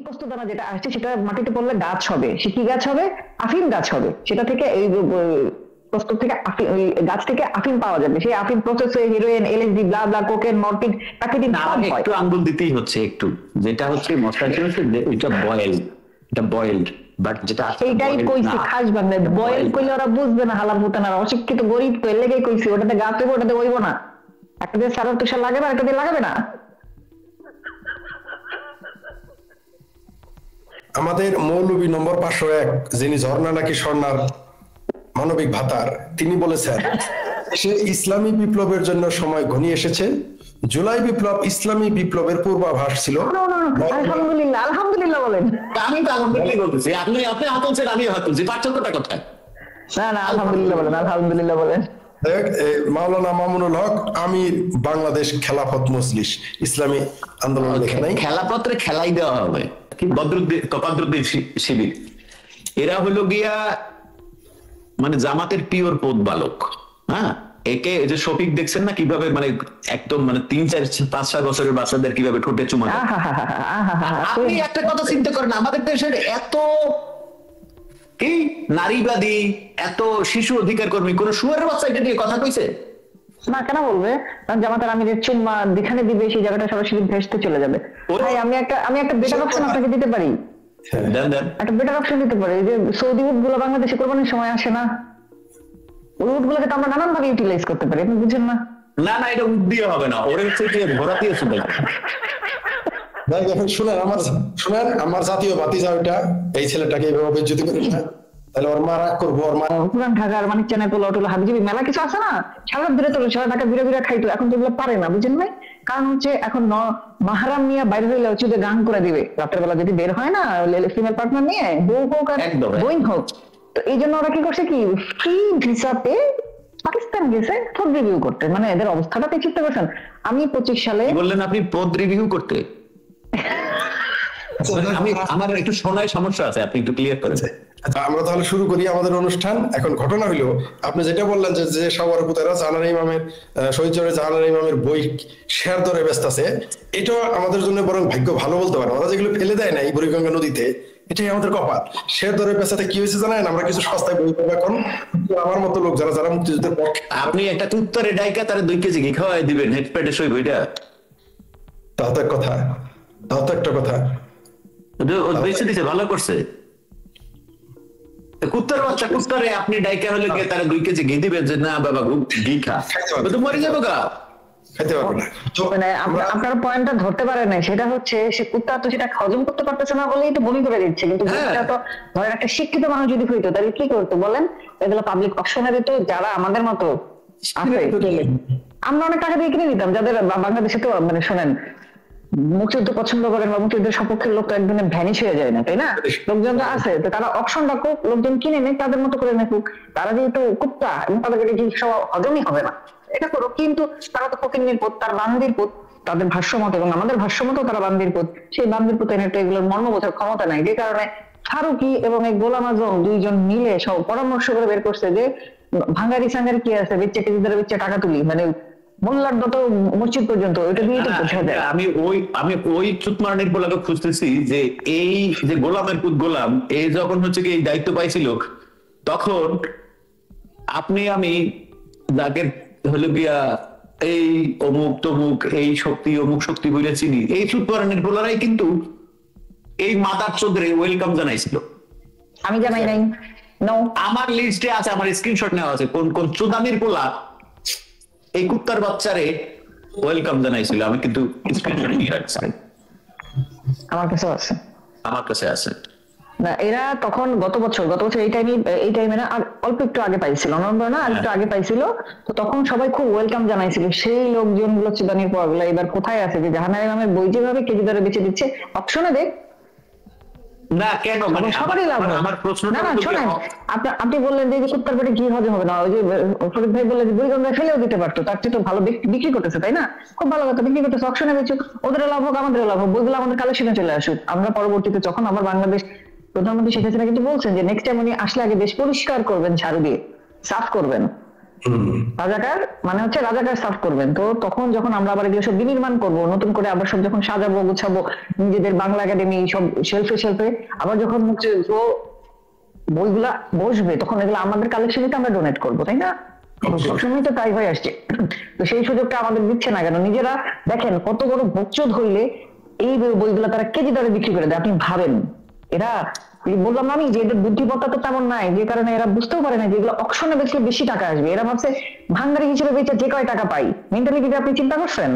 পোস্তদানা যেটা আসছে সেটা মাটিতে পড়লে গাছ হবে, সে কি গাছ হবে? আফিম গাছ হবে। সেটা থেকে এই প্রস্তুত থেকে ওই গাছ থেকে আফিম পাওয়া যাবে। সেই আফিম প্রসেস হয়ে হিরোইন, এলএসডি, ব্লা ব্লা, কোকেন, মর্ফিন, প্রাকৃতিক না, সব আমাকে হয়। একটু আঙ্গুল দিতেই হচ্ছে একটু, যেটা হচ্ছে মশলা ছিল এটা বয়েল, এটা বয়েলড, বাট যেটা এইটাই কইছি খাস বাংলায় বয়েল কইলে ওরা বুঝবে না, হালার ভূতানা অশিক্ষিত গরিব তো, এর লেগেই কইছি ওটাতে গাছ হইব, ওটাতে হইব না। একটা দিয়ে সারার তুষার লাগাবে, একটা দিয়ে লাগাবে না। আমাদের মৌলবী নম্বর 501, যিনি ঝর্ণা নাকি স্বর্ণার মানবিক ভাতার, তিনি বলেছেন সে ইসলামী বিপ্লবের জন্য সময় ঘনিয়ে এসেছে। জুলাই বিপ্লব ইসলামী বিপ্লবের পূর্বাভাস ছিল। আলহামদুলিল্লাহ, আলহামদুলিল্লাহ বলেন। আমি তো আলহামদুলিল্লাহ বলতেছি, আপনি হাত তুলছেন, আমি হাত তুলছি, পার্থক্যটা কোথায়? না না, আলহামদুলিল্লাহ বলেন, আলহামদুলিল্লাহ বলেন। মাওলানা মামুনুল হক আমির, বাংলাদেশ খেলাফত মজলিস, ইসলামী আন্দোলন লেখা নাই। খেলাপত্রে খেলাই দেওয়া হবে কি? তপাদ্রুদ্দিন শিবির, এরা হলো গিয়া মানে জামাতের পিওর পোদ বালক। হ্যাঁ, একে যে শফিক দেখছেন না কিভাবে মানে একদম মানে 3, 4, 5, 7 বছরের বাচ্চাদের কিভাবে ঠোঁটে চুমা দেয়। আপনি একটা কথা চিন্তা করেন, আমাদের দেশের এত কি নারীবাদী, এত শিশু অধিকার কর্মী, কোন শুয়ারের বাচ্চা এটা নিয়ে কথা কইছে না? কেন বলবে? কারণ জামাতের আমিরের চুম্মা যেখানে দিবে সেই জায়গাটা সরাসরি ভেস্তে চলে যাবে। ভাই আমি একটা বেটার অপশন আপনাকে দিতে পারি, একটা বেটার অপশন দিতে পারি। যে সৌদি উট গুলো বাংলাদেশে কোরবানির সময় আসে না, ওই উট গুলোকে তো আমরা নানান ভাবে ইউটিলাইজ করতে পারি, আপনি বুঝেন না? না না, এটা উঠ দিয়ে হবে না, ওরে হচ্ছে ঘোরা দিয়ে শুধু। শুনেন আমার জাতীয় ভাতিজা ওইটা, এই ছেলেটাকে এইভাবে বেজ্জতি করে না, তাহলে ওর মা রাগ করবো। ওর মা পুরান ঢাকার মানিক চানা পোলা টোলা হাবিজাবি মেলা কিছু আছে না, সারা দূরে তো সারা ঢাকা বিরা বিরা খাইতো, এখন তো এগুলো পারে না, বুঝেন নাই? কারণ হচ্ছে এখন মাহারাম নিয়ে বাইরে হইলে হচ্ছে গান করে দিবে রাতের বেলা, যদি বের হয় না ফিমেল পার্টনার নিয়ে, বউ হোক আর বইন হোক। তো এই জন্য ওরা কি করছে, কি ফ্রি ভিসাতে পাকিস্তান গেছে পদ রিভিউ করতে। মানে এদের অবস্থাটা চিন্তা করছেন। আমি 25 সালে বললেন আপনি পদ রিভিউ করতে, আমার একটু শোনায় সমস্যা আছে, আপনি একটু ক্লিয়ার করেন। আমরা তাহলে শুরু করি আমাদের অনুষ্ঠান। এখন ঘটনা হইলো, আপনি যেটা বললেন যে সবার পুতেরা জাহানারা ইমামের শহীদ চরে জাহানারা ইমামের বই শেয়ার দরে ব্যস্ত আছে, এটা আমাদের জন্য বরং ভাগ্য ভালো বলতে পারে। ওরা যেগুলো ফেলে দেয় না এই বুড়িগঙ্গা নদীতে, এটাই আমাদের কপাল। শেয়ার দরে ব্যস্তাতে কি হয়েছে জানেন? আমরা কিছু সস্তায় বই পাবো এখন। আমার মতো লোক যারা যারা মুক্তিযুদ্ধের পক্ষে, আপনি একটা উত্তরে ডাইকা তারা 2 কেজি ঘি খাওয়াই দিবেন হেডপ্যাডে সই বইটা, তাও তো এক কথা, তাও তো একটা কথা। বেঁচে দিছে, ভালো করছে। কুত্তার বাচ্চা কুত্তারে আপনি ডাইকা হলে গিয়ে তারা 2 কেজি ঘি দিবেন যে না বাবা ঘি খা, তো মরে যাবো গা, খাইতে পারবো না। মানে আপনার পয়েন্টটা ধরতে পারে না, সেটা হচ্ছে সে কুত্তা তো সেটা হজম করতে পারতেছে না বলেই তো বমি করে দিচ্ছে। কিন্তু কুত্তা তো ধরেন একটা শিক্ষিত মানুষ যদি হইতো তাহলে কি করতো বলেন? এগুলো পাবলিক অপশনে দিত, যারা আমাদের মতো আছে আমরা অনেক টাকা দিয়ে কিনে দিতাম। যাদের বাংলাদেশে তো মানে শোনেন মুক্তিযুদ্ধ পছন্দ করেন বা মুক্তিযুদ্ধের সপক্ষের লোক তো একদিনে ভ্যানিশ হয়ে যায় না, তাই না? লোকজন তো আছে, তো তারা অপশন রাখুক, লোকজন কিনে নেই, তাদের মতো করে নেকুক। তারা যেহেতু কুত্তা এবং তাদেরকে জিনিস হজমই হবে না, এটা করো। কিন্তু তারা তো ফকিন্নির পথ, তার বান্দির পথ, তাদের ভাষ্যমত এবং আমাদের ভাষ্যমত তারা বান্দির পথ। সেই বান্দির পথে নেটে এগুলোর মর্ম বোঝার ক্ষমতা নাই, যে কারণে ফারুকি এবং এই গোলাম আজম দুইজন মিলে সব পরামর্শ করে বের করছে যে ভাঙ্গারি সাঙ্গারি কি আছে, বেচে কেজি ধরে বেচে টাকা তুলি, মানে মোল্লার যত মসজিদ পর্যন্ত ওইটা দিয়ে তো বোঝা যায়। আমি ওই চুতমারানির পোলাকে খুঁজতেছি যে এই যে গোলামের পুত গোলাম, এই যখন হচ্ছে কি এই দায়িত্ব পাইছিল, তখন আপনি আমি যাকে হলো গিয়া এই অমুক তমুক এই শক্তি অমুক শক্তি বলে চিনি, এই চুতমারানির পোলারাই কিন্তু এই মাদার চৌধুরী ওয়েলকাম জানাইছিল। আমি জানাই নাই, আমার লিস্টে আছে, আমার স্ক্রিনশট নেওয়া আছে, কোন কোন চুদানির পোলা এই কুত্তার বাচ্চারে ওয়েলকাম জানাইছিল। আমি কিন্তু স্ক্রিনশট নিয়ে রাখছি, আমার কাছে আছে। না, এরা তখন গত বছর এই টাইমে না, আর অল্প একটু আগে পাইছিল, নভেম্বর না আর একটু আগে পাইছিল, তো তখন সবাই খুব ওয়েলকাম জানাইছিল। সেই লোকজন গুলো চুদানির পর এবার কোথায় আছে? যে জাহানারা ইমামের বই যেভাবে কেজি ধরে বেঁচে দিচ্ছে অপশনে দেখ না কেন, মানে সবারই লাভ হয়। আমার প্রশ্নটা না শোনেন, আপনি বললেন যে কুত্তার পেটে ঘি হজম হবে না, ওই যে ফরিদ ভাই বললেন যে বুড়িগঙ্গায় ফেলেও দিতে পারতো, তার চেয়ে তো ভালো বিক্রি করতেছে, তাই না? খুব ভালো কথা, বিক্রি করতেছে, অপশনে বেচুক, ওদের লাভ হোক আমাদের লাভ হোক, বইগুলো আমাদের কালেকশনে চলে আসুক। আমরা পরবর্তীতে যখন আবার বাংলাদেশ প্রধানমন্ত্রী শেখ হাসিনা কিন্তু বলছেন যে নেক্সট টাইম উনি আসলে আগে দেশ পরিষ্কার করবেন, ঝাড়ু দিয়ে সাফ করবেন, রাজাকার মানে হচ্ছে রাজাকার সাফ করবেন। তো তখন যখন আমরা আবার এগুলো সব বিনির্মাণ করবো, নতুন করে আবার সব যখন সাজাবো গুছাবো, নিজেদের বাংলা একাডেমি সব শেলফে শেলফে আবার যখন হচ্ছে বইগুলা বসবে, তখন এগুলো আমাদের কালেকশনে আমরা ডোনেট করবো, তাই না? সবসময় তো তাই হয়ে আসছে। তো সেই সুযোগটা আমাদের দিচ্ছে না কেন? নিজেরা দেখেন কত বড় বকচোদ হইলে এই বইগুলা তারা কেজি দরে বিক্রি করে দেয়। আপনি ভাবেন, এরা বললাম আমি যে এদের বুদ্ধিমত্তা তো তেমন নাই, যে কারণে এরা বুঝতেও পারে না যে এগুলো অকশনে বেচলে বেশি টাকা আসবে। এরা ভাবছে ভাঙ্গারি হিসেবে বেচে যে কয় টাকা পাই। মেন্টালিটি আপনি চিন্তা করছেন?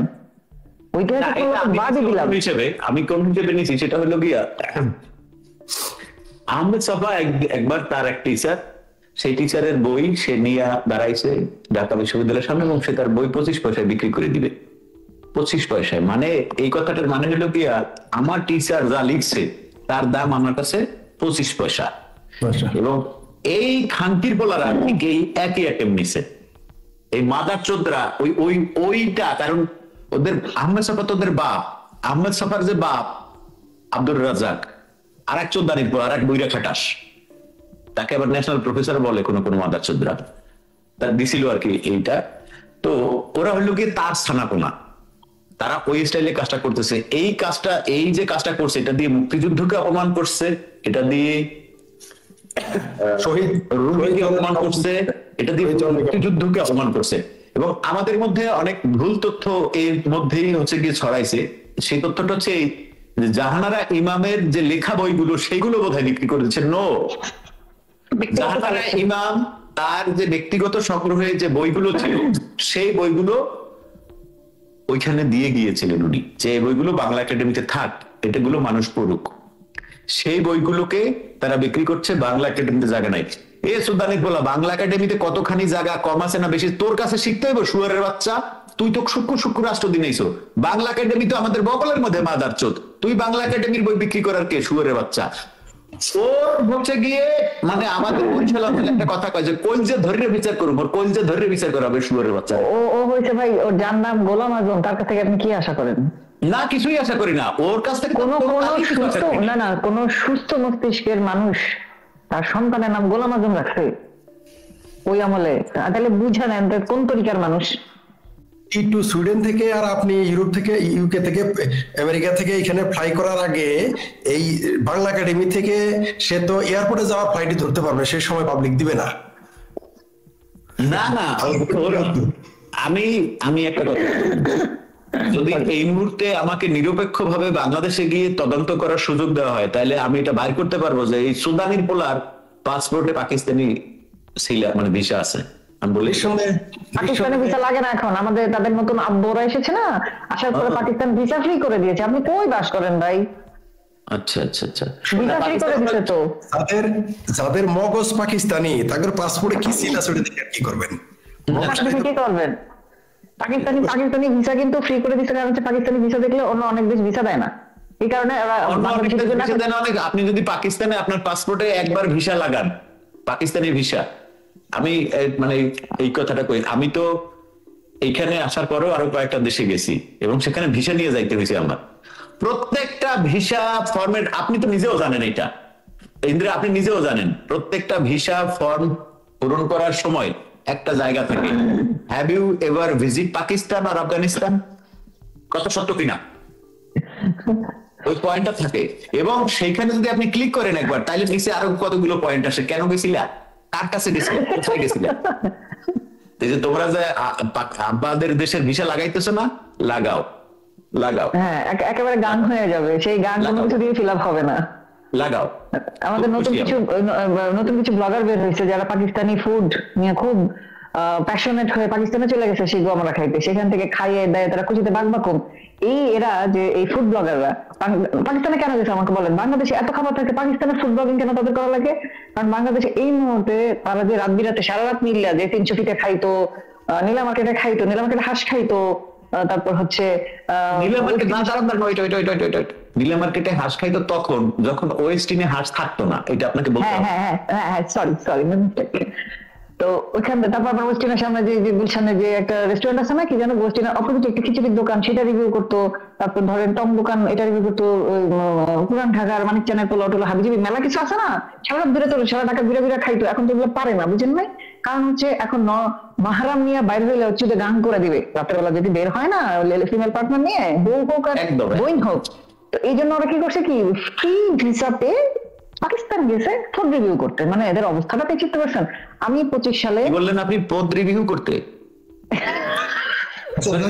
আমি কোন হিসেবে নিয়েছি সেটা হলো গিয়া, আহমেদ ছফা একবার তার এক টিচার, সেই টিচারের বই সে নিয়ে দাঁড়াইছে ঢাকা বিশ্ববিদ্যালয়ের সামনে এবং সে তার বই 25 পয়সায় বিক্রি করে দিবে। 25 পয়সায় মানে এই কথাটার মানে হলো গিয়া, আমার টিচার যা লিখছে তার দাম আমার কাছে 25 পয়সা। এবং এই খানকির বলারা এই একই আইটেম নিছে, এই মাদার চোদরা ওইটা, কারণ ওদের আহমেদ ছফা তোদের বাপ, আহমেদ ছফার যে বাপ আব্দুর রাজাক আর এক চোদ্দানির পর আর এক বইরা খাটাস, তাকে আবার ন্যাশনাল প্রফেসর বলে কোন কোন মাদার চোদ্রা, তার দিছিল আর কি এইটা। তো ওরা হইলো কি তার ছানাপোনা, তারা ওই স্টাইলে কাজটা করতেছে। এই কাজটা, এই যে কাজটা করছে, এটা দিয়ে মুক্তিযুদ্ধকে অপমান করছে, এটা দিয়ে শহীদ রুমিকে অপমান করছে, এটা দিয়ে মুক্তিযুদ্ধকে অপমান করছে। এবং আমাদের মধ্যে অনেক ভুল তথ্য এর মধ্যেই হচ্ছে গিয়ে ছড়াইছে। সেই তথ্যটা হচ্ছে এই যে জাহানারা ইমামের যে লেখা বইগুলো সেইগুলো বোধহয় বিক্রি করে দিচ্ছে। নো, জাহানারা ইমাম তার যে ব্যক্তিগত সংগ্রহে যে বইগুলো ছিল সেই বইগুলো ওইখানে দিয়ে গিয়েছিলেন উনি, যে বইগুলো বাংলা একাডেমিতে থাক, এটাগুলো মানুষ পড়ুক। সেই বইগুলোকে তারা বিক্রি করছে, বাংলা একাডেমিতে জায়গা নাই। এ সুদানিক বলা, বাংলা একাডেমিতে কতখানি জায়গা কম আছে না বেশি তোর কাছে শিখতে হইব? শুয়ারের বাচ্চা, তুই তো শুক্র রাষ্ট্র দিনেইছো। বাংলা একাডেমি তো আমাদের বগলের মধ্যে মাদার চোদ, তুই বাংলা একাডেমির বই বিক্রি করার কে? শুয়ারের বাচ্চা। ওর হচ্ছে গিয়ে মানে আমাদের বরিশাল একটা কথা কয় যে কলজে ধরে বিচার করবো, ওর কলজে ধরে বিচার করা হবে শুয়ারের বাচ্চা। ও হয়েছে ভাই, ওর যার নাম গোলাম আজম, তার কাছ থেকে আপনি কি আশা করেন? না, কিছুই আশা করি না ওর কাছ থেকে। কোন সুস্থ মস্তিষ্কের মানুষ তার সন্তানের নাম গোলাম আজম রাখছে ওই আমলে? তাহলে বুঝা নেন কোন তরিকার মানুষ। একটু সুইডেন থেকে আর আপনি ইউরোপ থেকে, ইউকে থেকে, আমেরিকা থেকে এখানে ফ্লাই করার আগে এই বাংলা একাডেমি থেকে সে তো এয়ারপোর্টে যাওয়া ফ্লাইটই ধরতে পারবে, সেই সময় পাবলিক দিবে না। না আমি একটা কথা, যদি এই মুহূর্তে আমাকে নিরপেক্ষ ভাবে বাংলাদেশে গিয়ে তদন্ত করার সুযোগ দেওয়া হয়, তাহলে আমি এটা বাইর করতে পারবো যে এই সুদানির পোলার পাসপোর্টে পাকিস্তানি মানে ভিসা আছে। আমি বলি পাকিস্তানি ভিসা লাগে না এখন, আমাদের তাদের নতুন আব্বুরা এসেছে না, আসার পরে পাকিস্তান ভিসা ফ্রি করে দিয়েছে। আপনি কই বাস করেন ভাই? আচ্ছা আচ্ছা আচ্ছা, ভিসা ফ্রি করে দিয়েছে। তো যাদের মগজ পাকিস্তানি, তাদের পাসপোর্টে কি সিল আছে দেখে কি করবেন? কি করবেন? পাকিস্তানি ভিসা কিন্তু ফ্রি করে দিচ্ছে, কারণ পাকিস্তানি ভিসা দেখলে অন্য অনেক দেশ ভিসা দেয় না। এই কারণে আপনি যদি পাকিস্তানে আপনার পাসপোর্টে একবার ভিসা লাগান, পাকিস্তানি ভিসা, আমি মানে এই কথাটা কই, আমি তো এইখানে আসার পরেও আরো কয়েকটা দেশে গেছি এবং সেখানে ভিসা নিয়ে যাইতে হয়েছে আমার। প্রত্যেকটা ভিসা ফরম্যাট আপনি তো নিজেও জানেন, এটা ইন্দ্রা আপনি নিজেও জানেন, প্রত্যেকটা ভিসা ফর্ম পূরণ করার সময় একটা জায়গা থেকে have you ever visit Pakistan আর আফগানিস্তান, কত সত্য কিনা ওই পয়েন্টটা থাকে। এবং সেইখানে যদি আপনি ক্লিক করেন একবার, তাহলে নিচে আরো কতগুলো পয়েন্ট আসে, কেন গেছিলা, কার কাছে গেছিলা, কোথায় গেছিলা। এই যে তোমরা যে আমাদের দেশের ভিসা লাগাইতেছো না, লাগাও। হ্যাঁ, একেবারে গান হয়ে যাবে, সেই গান কোনো কিছু দিয়ে ফিল আপ হবে না, লাগাও। আমাদের নতুন কিছু ব্লগার বের হয়েছে যারা পাকিস্তানি ফুড নিয়ে খুব প্যাশনেট হয়ে পাকিস্তানে চলে গেছে সেই গোয়ামারা খাইতে, সেখান থেকে খাইয়ে দেয় তারা খুশিতে বাগবাকুম। এরা যে এই ফুড ব্লগাররা পাকিস্তানে কেন গেছে আমাকে বলেন? বাংলাদেশে এত খাবার থাকে, পাকিস্তানের ফুড ব্লগিং কেন তাদের করা লাগে? কারণ বাংলাদেশে এই মুহূর্তে তারা যে রাত বিরাতে সারা রাত মিললা যে 300 ফিটে খাইতো, নীলা মার্কেটে হাঁস খাইতো, তারপর হচ্ছে নীলা মার্কেটে হাঁস খাইতো তখন যখন ওয়েস্টিনে হাঁস থাকতো না, এটা আপনাকে বলতে হবে। হ্যাঁ, সরি। তো ওইখানে তারপর আবার ওয়েস্টিনের সামনে যে গুলশানে যে একটা রেস্টুরেন্ট আছে না, কি জানো, ওয়েস্টিনের অপোজিটে একটা খিচুড়ির দোকান, সেটা রিভিউ করতো। তারপর ধরেন টং দোকান, এটা রিভিউ করতো। পুরান ঢাকার মানিক চানের পোলাও টোলা হাবিজাবি মেলা কিছু আছে না, সারা দূরে তো সারা ঢাকা বিরা খাইতো। এখন তো এগুলো পারে না, বুঝেন নাই? কারণ হচ্ছে এখন মাহারাম নিয়ে বাইরে হইলে হচ্ছে যে গান করে দিবে রাতের বেলা যদি বের হয় না ফিমেল পার্টনার নিয়ে, বউ হোক আর একদম। বইন হোক। তো এই জন্য ওরা কি করছে কি ফ্রি ভিসাতে পাকিস্তান গেছে ফুড রিভিউ করতে। মানে এদের অবস্থাটা কি চিন্তা করছেন? আমি 25 সালে কি বললেন আপনি? পদ রিভিউ করতে?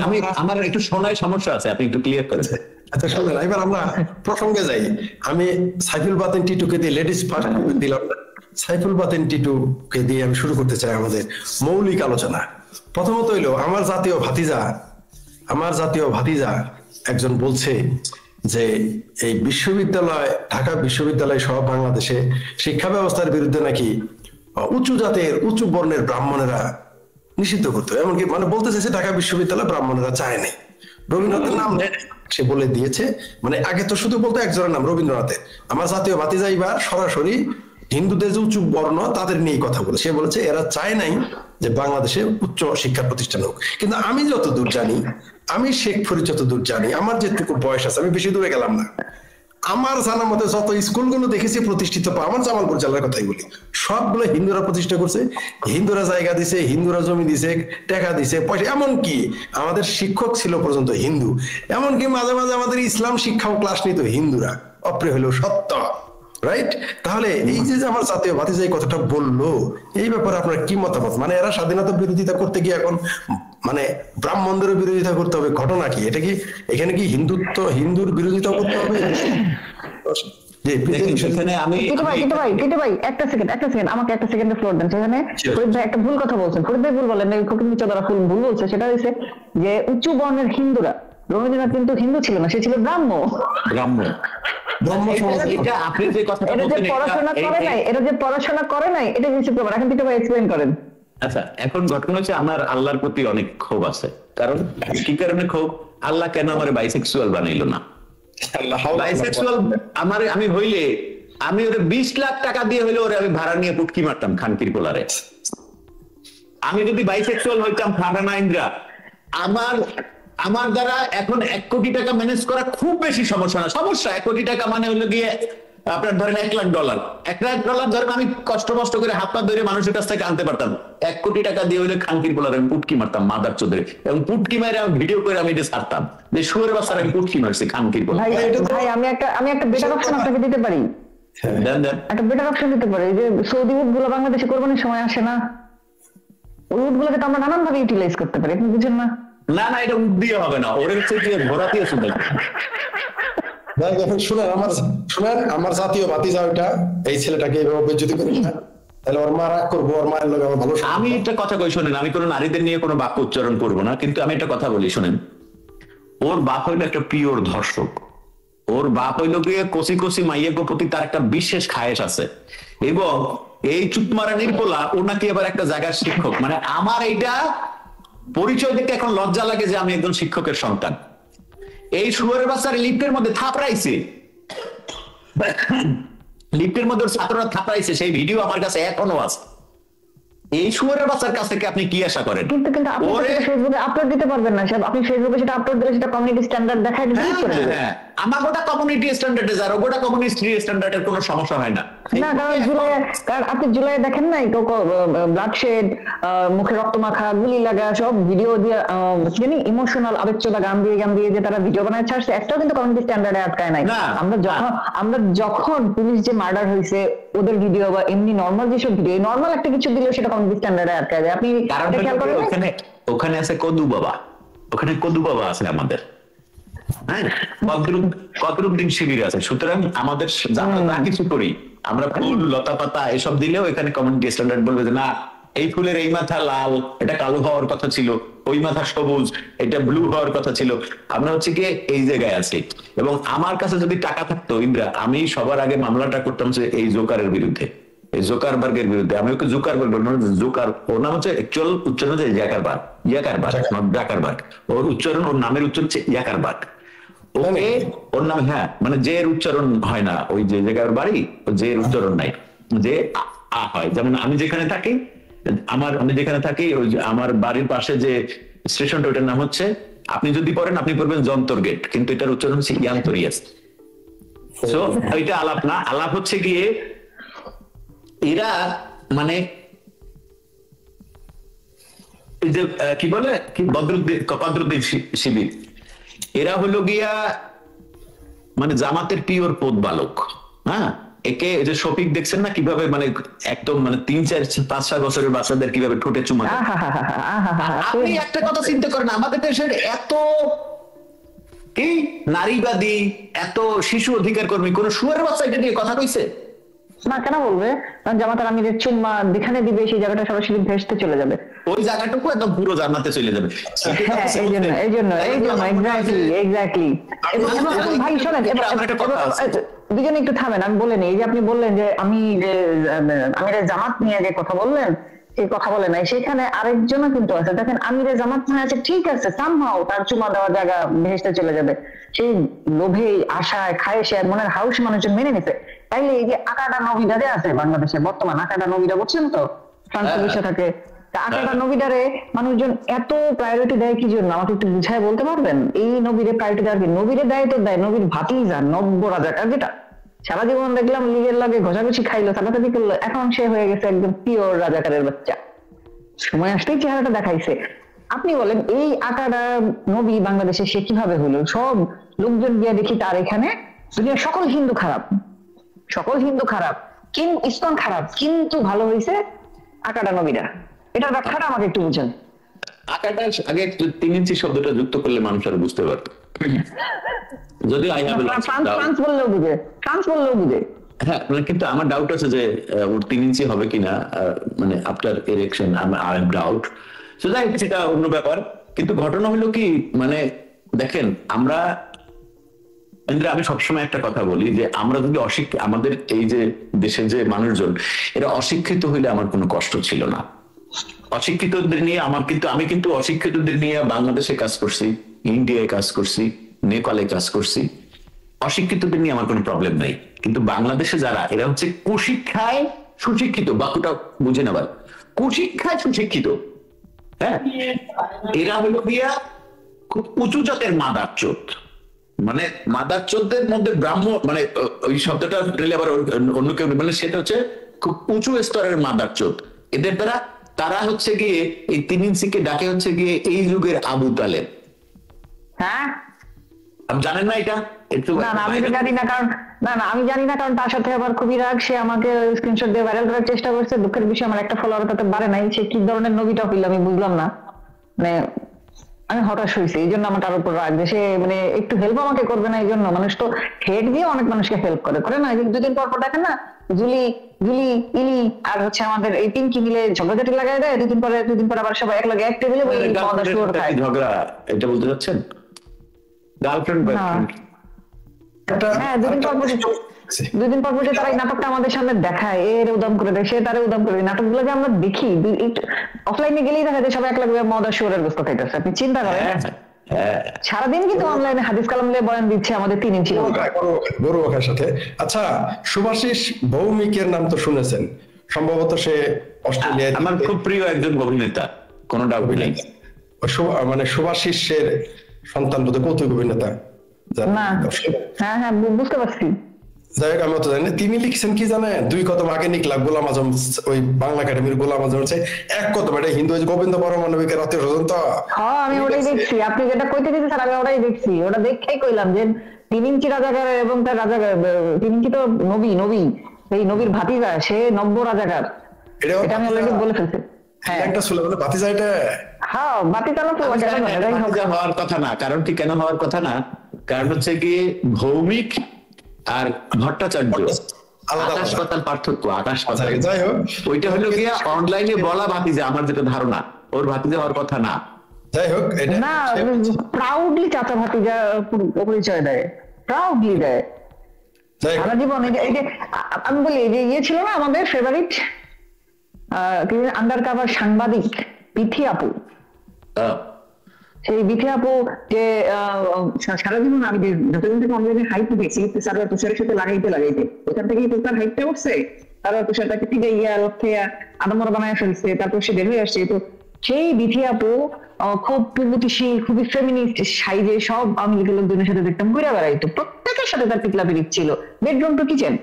আমি আমার একটু শোনায় সমস্যা আছে, আপনি একটু ক্লিয়ার করেন। আচ্ছা শুনুন, এবার আমরা প্রসঙ্গে যাই। আমি সাইফুল বাতেন টিটুকে দিয়ে লেডিস ফার্স্ট দিলাম। সাইফুল বাতেন টিটুকে দিয়ে আমি শুরু করতে চাই আমাদের মৌলিক আলোচনা। প্রথমত হইলো আমার জাতীয় ভাতিজা একজন বলছে যে এই বিশ্ববিদ্যালয়, ঢাকা বিশ্ববিদ্যালয় সহ বাংলাদেশে শিক্ষা ব্যবস্থার বিরুদ্ধে নাকি উঁচু জাতের উঁচু বর্ণের ব্রাহ্মণেরা নিষিদ্ধ করতো। এমনকি মানে বলতে চাইছে ঢাকা বিশ্ববিদ্যালয় ব্রাহ্মণেরা চায় নাই, রবীন্দ্রনাথের নাম নেয় নাই। সে বলে দিয়েছে, মানে আগে তো শুধু বলতো একজনের নাম রবীন্দ্রনাথের। আমার জাতীয় ভাতিজা এবার সরাসরি হিন্দুদের যে উঁচু বর্ণ তাদের নিয়ে কথা বলে। সে বলেছে এরা চায় নাই যে বাংলাদেশে উচ্চ শিক্ষা প্রতিষ্ঠান হোক। কিন্তু আমি যতদূর জানি, আমি শেখ ফরিদ যতদূর জানি, আমার যেটুকু বয়স আছে, আমি বেশি দূরে গেলাম না, আমার জানার মতে যত স্কুলগুলো দেখেছি প্রতিষ্ঠিত, আমার জামালপুর জেলার কথাই বলি, সবগুলো হিন্দুরা প্রতিষ্ঠা করছে। হিন্দুরা জায়গা দিছে, হিন্দুরা জমি দিছে, টাকা দিছে, পয়সা। এমনকি আমাদের শিক্ষক ছিল পর্যন্ত হিন্দু। এমনকি মাঝে মাঝে আমাদের ইসলাম শিক্ষাও ক্লাস নিত হিন্দুরা, অপ্রিয় হলেও সত্য। রাইট? তাহলে এই যে আমার জাতীয় ভাতিজা এই কথাটা বললো, এই ব্যাপারে আপনার কি মতামত? মানে এরা স্বাধীনতা বিরোধিতা করতে গিয়ে এখন মানে ব্রাহ্মণদেরও বিরোধিতা করতে হবে, ঘটনা কি? এটা কি এখানে কি হিন্দুর বিরোধিতা করতে হবে? সেখানে আমি কিটু ভাই একটা সেকেন্ড আমাকে একটা সেকেন্ডের ফ্লোর দেন। সেখানে ফরিদ ভাই একটা ভুল কথা বলছেন। ফরিদ ভাই ভুল বলেন, ফকির নিচে ভুল বলছে। সেটা হচ্ছে যে উচ্চ বর্ণের হিন্দুরা, রবীন্দ্রনাথ কিন্তু হিন্দু ছিল না, সে ছিল ব্রাহ্ম। আপনি যে কথাটা এটা যে পড়াশোনা করে নাই এটা হিসেবে ব্যাপার। এখন কিটু ভাই এক্সপ্লেইন করেন। আচ্ছা, এখন ঘটনা হচ্ছে আমার আল্লাহর প্রতি অনেক ক্ষোভ আছে। কারণ কি কারণে ক্ষোভ? আল্লাহ কেন আমার বাইসেক্সুয়াল বানাইলো না? বাইসেক্সুয়াল আমি হইলে আমি ওরে 20 লাখ টাকা দিয়ে হইলে ওরে আমি ভাড়া নিয়ে পুটকি মারতাম খানকির কোলারে। আমি যদি বাইসেক্সুয়াল হইতাম ফাটানা ইন্দ্রা, আমার দ্বারা এখন 1 কোটি টাকা ম্যানেজ করা খুব বেশি সমস্যা না। 1 কোটি টাকা মানে হলো গিয়ে আপনার ধরেন $1,00,000 $1,00,000 ধরেন আমি কষ্ট করে হাত পা ধরে মানুষের কাছ থেকে আনতে পারতাম। 1 কোটি টাকা দিয়ে হইলে খানকির কোলারে আমি পুটকি মারতাম মাদার চোদরে, এবং পুটকি মারে আমি ভিডিও করে আমি এটা ছাড়তাম যে শুয়োরের বাচ্চারা আমি পুটকি মারছি খানকির কোলারে। ভাই আমি একটা বেটার অপশন আপনাকে দিতে পারি। একটা বেটার অপশন দিতে পারি, যে সৌদি উটগুলো বাংলাদেশে কোরবানির সময় আসে না, ওই উটগুলোকে তো আমরা নানান ভাবে ইউটিলাইজ করতে পারি। আপনি বুঝেন না? না এটা উট দিয়ে হবে না, ওর হচ্ছে কি ঘোড়া দিয়ে শুনে। শুনেন আমার জাতীয় ভাতিজা ওইটা এই ছেলেটাকে এইভাবে বেজ্জতি করি না, তাহলে ওর মা রাগ করবো, ওর মায়ের লোক আমার ভালো। আমি একটা কথা কই শোনেন, আমি কোনো নারীদের নিয়ে কোনো বাক্য উচ্চারণ করবো না, কিন্তু আমি একটা কথা বলি শোনেন। ওর বাপ হইলো একটা পিওর ধর্ষক। ওর বাপ হইলো গিয়ে কচি মাইয়ের প্রতি তার একটা বিশেষ খায়েশ আছে, এবং এই চুতমারানির পোলা ও নাকি এবার একটা জায়গার শিক্ষক। মানে আমার এইটা পরিচয় দিতে এখন লজ্জা লাগে যে আমি একজন শিক্ষকের সন্তান। এই শুয়োরের বাচ্চার লিফটের মধ্যে থাপড়াইছে, লিফটের মধ্যে ছাত্ররা থাপড়াইছে, সেই ভিডিও আমার কাছে এখনো আছে। এই শুয়োরের বাচ্চার কাছ থেকে আপনি কি আশা করেন? কিন্তু আপনি ফেসবুকে আপলোড দিতে পারবেন না। আপনি ফেসবুকে সেটা আপলোড দিলে সেটা কমিউনিটি স্ট্যান্ডার্ড দেখায় ডিলিট করে দেবে। আমার গোটা কমিউনিটি স্ট্যান্ডার্ডে যার গোটা কমিউনিটি স্ট্যান্ডার্ডের কোনো সমস্যা হয় না। না, কারণ আপনি জুলাই দেখেন নাই ব্লাডশেড, মুখে রক্ত মাখা, গুলি লাগা সব ভিডিও দিয়ে জানি ইমোশনাল আবেগচোদা গান দিয়ে যে তারা ভিডিও বানায় ছাড়ছে, একটাও কিন্তু কমিউনিটি স্ট্যান্ডার্ডে আটকায় নাই। আমরা যখন পুলিশ যে মার্ডার হয়েছে ওদের ভিডিও বা এমনি নর্মাল যেসব ভিডিও, নর্মাল একটা কিছু দিলেও সেটা কমিউনিটি স্ট্যান্ডার্ডে আটকায় যায়। আপনি খেয়াল করেন ওখানে আছে কদু বাবা আছে আমাদের, হ্যাঁ, কদরুদ্দিন শিবির আছে। সুতরাং আমাদের যা কিছু করি আমরা, ফুল লতা পাতা এসব দিলেও এখানে কমিউনিটি স্ট্যান্ডার্ড বলবে যে না, এই ফুলের এই মাথা লাল, এটা কালো হওয়ার কথা ছিল, ওই মাথা সবুজ, এটা ব্লু হওয়ার কথা ছিল। আমরা হচ্ছে কি এই জায়গায় আছি। এবং আমার কাছে যদি টাকা থাকতো ইন্দ্রা, আমি সবার আগে মামলাটা করতাম যে এই জোকারের বিরুদ্ধে, এই জোকারবার্গের বিরুদ্ধে। আমি ওকে জোকারবার্গ বলবো, জোকার ওর নাম হচ্ছে অ্যাকচুয়াল উচ্চারণ হচ্ছে জাকারবার্গ। ওর উচ্চারণ, ওর নামের উচ্চারণ হচ্ছে জাকারবার্গ। ওকে ওর নাম, হ্যাঁ, মানে যে এর উচ্চারণ হয় না, ওই যে জায়গার বাড়ি যে এর উচ্চারণ নাই, যে আ হয়। যেমন আমি যেখানে থাকি ওই আমার বাড়ির পাশে যে স্টেশনটা, ওইটার নাম হচ্ছে, আপনি যদি পড়েন আপনি পড়বেন যন্তর গেট, কিন্তু এটার উচ্চারণ হচ্ছে ইয়ান্তরিয়াস। তো ওইটা আলাপ না, আলাপ হচ্ছে গিয়ে এরা মানে ওই যে কি বলে কি বদরুদ্দিন শিবির, এরা হলো গিয়া মানে জামাতের পিওর পোদ বালক। হ্যাঁ, একে যে শফিক দেখছেন না কিভাবে মানে একদম মানে 3-4-5-6 বছরের বাচ্চাদের কিভাবে ঠোঁটে চুমা দেয়। আপনি একটা কথা চিন্তা করেন, আমাদের দেশের এত কি নারীবাদী, এত শিশু অধিকার কর্মী, কোন শুয়ারের বাচ্চা এটা নিয়ে কথা কইছে না? কেন বলবে? জামাতার আমিরের চুম্মা যেখানে দিবে সেই জায়গাটা সরাসরি ভেস্তে চলে যাবে, ওই জায়গাটুকু একদম পুরো জান্নাতে চলে যাবে। এক্স্যাক্টলি। ভাই শোনেন, দুজনে একটু থামেন, আমি বলে নিই। এই যে আপনি বললেন যে আমিরের জামাত নিয়ে যে কথা বললেন, এই কথা বলে নাই, সেখানে আরেকজনও কিন্তু আছে। দেখেন, আমিরের জামাত নিয়ে আছে, ঠিক আছে, সামহাও তার চুমা দেওয়ার জায়গা ভেস্তে চলে যাবে, সেই লোভে আশায় খায় সে মনের হাউস মানুষজন মেনে নিতে। তাইলে এই যে আকাটা নবীরা যে আছে বাংলাদেশে বর্তমান, আকাটা নবীরা বুঝছেন তো, ফ্রান্সে বসে থাকে, আকাটা নবীদারে মানুষজন এত প্রায়োরিটি দেয় কি জন্য? আমাকে একটু বুঝায় বলতে পারবেন? এই নবীরে প্রায়োরিটি দেওয়ার কি? নবীরে দেয় তো দেয় নবীর ভাতিজা নব্য রাজাকার, যেটা সারা জীবন দেখলাম লীগের লাগে ঘষাঘষি খাইলো, চালাচালি করলো, এখন সে হয়ে গেছে একদম পিওর রাজাকারের বাচ্চা। সময় আসতেই চেহারাটা দেখাইছে। আপনি বলেন এই আকাটা নবী বাংলাদেশে সে কিভাবে হলো? সব লোকজন গিয়ে দেখি তার এখানে দুনিয়ার সকল হিন্দু খারাপ, সকল হিন্দু খারাপ, কিন্তু ইসকন খারাপ, কিন্তু ভালো হয়েছে আকাটা নবীরা। এটার ব্যাখ্যাটা আমাকে একটু বুঝেন। আকাটা আগে 3 ইঞ্চি শব্দটা যুক্ত করলে মানুষ আর বুঝতে পারতো, যদি ফ্রান্স বললেও বুঝে, ফ্রান্স বললেও বুঝে। হ্যাঁ, কিন্তু আমার ডাউট আছে যে ওর 3 ইঞ্চি হবে কিনা, মানে after erection I am doubt. সেটা অন্য ব্যাপার। কিন্তু ঘটনা হলো কি, মানে দেখেন আমরা, আমি সবসময় একটা কথা বলি যে আমরা যদি আমাদের এই যে দেশের যে মানুষজন এরা অশিক্ষিত হইলে আমার কোনো কষ্ট ছিল না। অশিক্ষিতদের নিয়ে আমি কিন্তু অশিক্ষিতদের নিয়ে বাংলাদেশে কাজ করছি, ইন্ডিয়ায় কাজ করছি, নেপালে কাজ করছি, অশিক্ষিতদের নিয়ে আমার কোনো প্রবলেম নাই। কিন্তু বাংলাদেশে যারা এরা হচ্ছে কুশিক্ষায় সুশিক্ষিত, বাক্যটা বুঝে নেবার, কুশিক্ষায় সুশিক্ষিত, হ্যাঁ, এরা হলো গিয়া খুব উঁচু জাতের মাদারচোদ। মানে মাদারচোদদের মধ্যে ব্রাহ্মণ, মানে ওই শব্দটা আবার অন্য কেউ মানে সেটা হচ্ছে খুব উঁচু স্তরের মাদারচোদ। এদের দ্বারা তারা হচ্ছে গিয়ে এই 3 ইঞ্চিকে ডাকে হচ্ছে গিয়ে এই যুগের আবু তালেব। হ্যাঁ, আপনি জানেন না এটা? আমি জানি না, কারণ আমি জানি না, কারণ তার সাথে আবার খুবই রাগ। সে আমাকে স্ক্রিনশট দিয়ে ভাইরাল করার চেষ্টা করছে। দুঃখের বিষয় আমার একটা ফলোয়ার তাতে বাড়ে নাই। সে কি ধরনের নবীটা হইল আমি বুঝলাম না, মানে আমি হতাশ হয়েছি। এই জন্য আমার তার উপর রাগ যে সে মানে একটু হেল্প আমাকে করবে না। এই জন্য মানুষ তো হেড দিয়ে অনেক মানুষকে হেল্প করে না? দুদিন পর দেখেন না, জুলি ইলি আর হচ্ছে আমাদের এই পিঙ্কি মিলে ঝগড়াঝাটি লাগাই দেয়। দুদিন পরে আবার সবাই এক লাগে এক টেবিলে ঝগড়া। এটা বলতে চাচ্ছেন গার্লফ্রেন্ড বয়ফ্রেন্ড? হ্যাঁ, দুদিন পর যে তারা এই নাটকটা আমাদের সামনে দেখায়, এর উদাম করে দেয়, সে তারে উদাম করে দেয়। নাটকগুলো যে আমরা দেখি, অফলাইনে গেলেই দেখা যায় সবাই এক লাগে মদা শুয়োরের গোস্ত খাইতেছে। আপনি চিন্তা করেন, সারাদিন কিন্তু অনলাইনে হাদিস কালাম নিয়ে বয়ান দিচ্ছে আমাদের 3 ইঞ্চি বড় ওখার সাথে। আচ্ছা, শুভাশিস ভৌমিকের নাম তো শুনেছেন, সম্ভবত সে অস্ট্রেলিয়ায় আমার খুব প্রিয় একজন অভিনেতা, কোনো ডাউট নেই। মানে শুভাশিসের সন্তান বোধ কৌতুক অভিনেতা। না, হ্যাঁ বুঝতে পারছি। যাই হোক, আমি তো জানি। তিনি লিখছেন কি জানেন, 2 কদম আগে নিকলা গোলাম আজম, ওই বাংলা একাডেমির গোলাম আজম হচ্ছে 1 কদম, এটা হিন্দু গোবিন্দ পারমাণবিকের আত্মীয় স্বজন। তো হ্যাঁ, আমি ওটাই দেখছি। আপনি যেটা কইতে দিতেছেন স্যার, আমি ওটাই দেখছি। ওটা দেখেই কইলাম যে 3 ইঞ্চি রাজাকার এবং তার রাজাকার 3 ইঞ্চি তো নবী, এই নবীর ভাতিজা, সে নব্য রাজাকার। এটা আমি অলরেডি বলে ফেলছি। হ্যাঁ, একটা ছিল বলে ভাতিজা। এটা হ্যাঁ, ভাতিজা না তো হওয়ার কথা না। কারণ কি কেন হওয়ার কথা না? কারণ হচ্ছে কি ভৌমিক আর ভট্টাচার্য আকাশ পাতাল পার্থক্য, আকাশ পাতাল। যাই হোক, ওইটা হলো গিয়ে অনলাইনে বলা ভাতিজা, আমার যেটা ধারণা ওর ভাতিজা হওয়ার কথা না। যাই হোক, এটা না, প্রাউডলি চাচা ভাতিজা পরিচয় দেয়, প্রাউডলি দেয় সারা জীবন। এই যে আমি বলি, এই যে ইয়ে ছিল না আমাদের ফেভারিট আন্ডার কাভার সাংবাদিক বিথি আপু, সেই বিথি আপু যে সারা জীবন আমি যতদিন থেকে অনলাইনে হাইপ দেখছি সারোয়ার তুষারের সাথে লাগাইতে ওখান থেকে তুষার হাইপটা উঠছে, সারোয়ার তুষারটাকে ঠিক আদমরা বানায় ফেলছে, তারপর সে বের হয়ে আসছে। তো সেই বিথি আপু খুব প্রগতিশীল, খুবই ফেমিনিস্ট সাইজে সব আওয়ামী লীগের লোকজনের সাথে দেখতাম ঘুরে বেড়াইতো, প্রত্যেকের সাথে তার পিকলাপিলিক ছিল, বেডরুম টু কিচেন,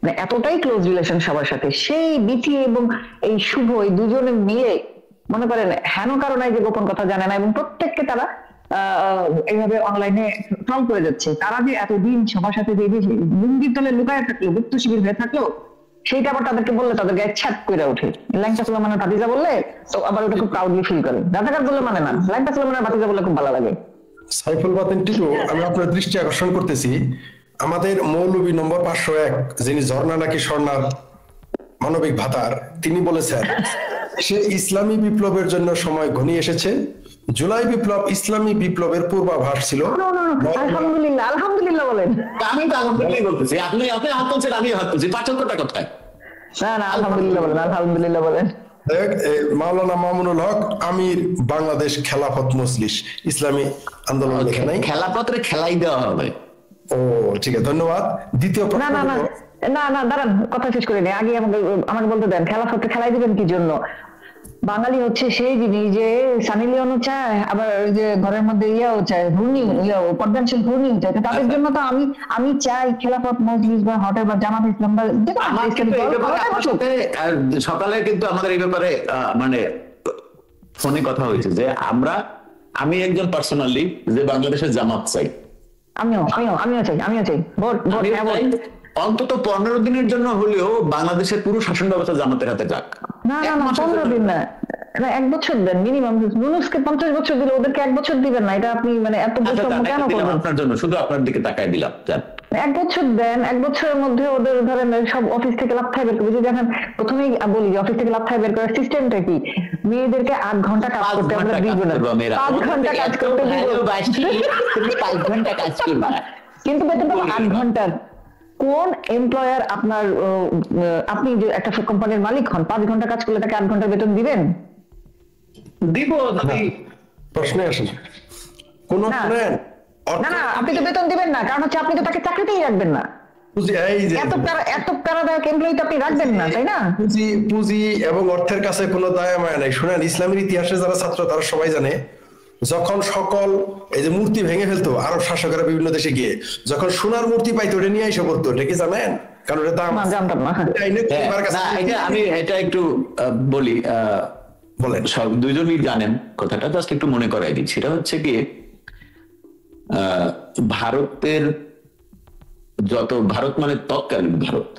মানে এতটাই ক্লোজ রিলেশন সবার সাথে। সেই বিথি এবং এই শুভ, এই দুজনে মিলে মনে করেন হেন কারণে যে গোপন কথা জানে না, এবং প্রত্যেককে তারা এইভাবে অনলাইনে ট্রল করে যাচ্ছে। তারা যে এতদিন সবার সাথে যে লুঙ্গির তলে লুকায় থাকলো, গুপ্ত শিবির হয়ে থাকলো, সেইটা আবার তাদেরকে বললে তাদের গায়ে ছ্যাপ করে ওঠে। ল্যাংটা সুলেমানের ভাতিজা বললে তো আবার ওটা খুব প্রাউডলি ফিল করে, রাজাকার বললে মানে না, ল্যাংটা সুলেমানের ভাতিজা বললে খুব ভালো লাগে। সাইফুল বাতিন টিটু, আমি আপনার দৃষ্টি আকর্ষণ করতেছি, আমাদের মৌলবী নম্বর 501 যিনি ঝর্ণা নাকি স্বর্ণার মানবিক ভাতার, তিনি বলেছেন সে ইসলামী বিপ্লবের জন্য সময় ঘনিয়ে এসেছে। জুলাই বিপ্লব ইসলামী বিপ্লবের পূর্বাভাস ছিল। আলহামদুলিল্লাহ, আলহামদুলিল্লাহ বলেন। আমি তো আলহামদুলিল্লাহ বলতেছি, আপনি হাত তুলছেন, আমি হাত তুলছি, পার্থক্যটা কোথায়? না না, আলহামদুলিল্লাহ বলেন, আলহামদুলিল্লাহ বলেন। মাওলানা মামুনুল হক আমির, বাংলাদেশ খেলাফত মজলিস ইসলামী আন্দোলন লেখা নাই, খেলাপত্রে খেলাই দেওয়া হবে। ও ঠিক আছে, ধন্যবাদ। দ্বিতীয় না না না না না, দাঁড়ান, কথা শেষ করে নেই, আগে আমাকে বলতে দেন, খেলাফতকে খেলাই দিবেন কি জন্য? বাঙালি হচ্ছে সেই জিনিস যে সানি লিওনও চায়, আবার ওই যে ঘরের মধ্যে ইয়াও চায়, পর্দানশীল ঘূর্ণিও চায়। তাদের জন্য তো আমি চাই খেলাফত মজলিস বা হটের বা জামাত ইসলাম বা সকালে কিন্তু আমাদের এই ব্যাপারে মানে ফোনে কথা হয়েছে যে আমি একজন পার্সোনালি যে বাংলাদেশের জামাত চাই, আমিও চাই ভোট অন্তত 15 দিনের জন্য হলেও বাংলাদেশের পুরো শাসন ব্যবস্থা জামাতের হাতে যাক। না না না, 15 দিন না, 1 বছর দেন মিনিমাম। নুনুসকে 50 বছর দিলে ওদেরকে 1 বছর দিবেন না? এটা আপনি মানে এত বছর কেন করবেন? আপনার জন্য, শুধু আপনার দিকে তাকায় দিলাম। 1 বছর দেন, 1 বছরের মধ্যে ওদের ধরেন সব অফিস থেকে লাফায় বের করবে। যদি এখন প্রথমেই বলি যে অফিস থেকে লাফায় বের করার সিস্টেমটা কি, মেয়েদেরকে 8 ঘন্টা কাজ করতে আমরা দিব না, 5 ঘন্টা কাজ করতে দিব, 5 ঘন্টা কাজ করবে, কিন্তু বেতন পাবো 8 ঘন্টার। কোন এমপ্লয়ার আপনি যে একটা কোম্পানির মালিক হন, 5 ঘন্টা কাজ করলে তাকে 8 ঘন্টা বেতন দিবেন? দিব প্রশ্নে আসেন কোন প্ল্যান? না না, আপনি তো বেতন দিবেন না, কারণ হচ্ছে আপনি তো তাকে চাকরিতেই রাখবেন না। এত প্যারাদায়ক এমপ্লয়ি তো আপনি রাখবেন না, তাই না? পুঁজি এবং অর্থের কাছে কোনো দায় মায়া নাই। শুনেন, ইসলামের ইতিহাসে যারা ছাত্র তারা সবাই জানে, যখন সকল এই যে মূর্তি ভেঙে ফেলতো আরব শাসকেরা বিভিন্ন দেশে গিয়ে, যখন সোনার মূর্তি পাইতো ওটা নিয়ে এসে পড়তো, এটা কি জানেন? কারণ এটা দাম জানতাম না। আমি এটা একটু বলি, বলেন, সব দুইজনই জানেন কথাটা, জাস্ট একটু মনে করাই দিচ্ছি। এটা হচ্ছে কি, ভারতের ভারত মানে তৎকালীন ভারত,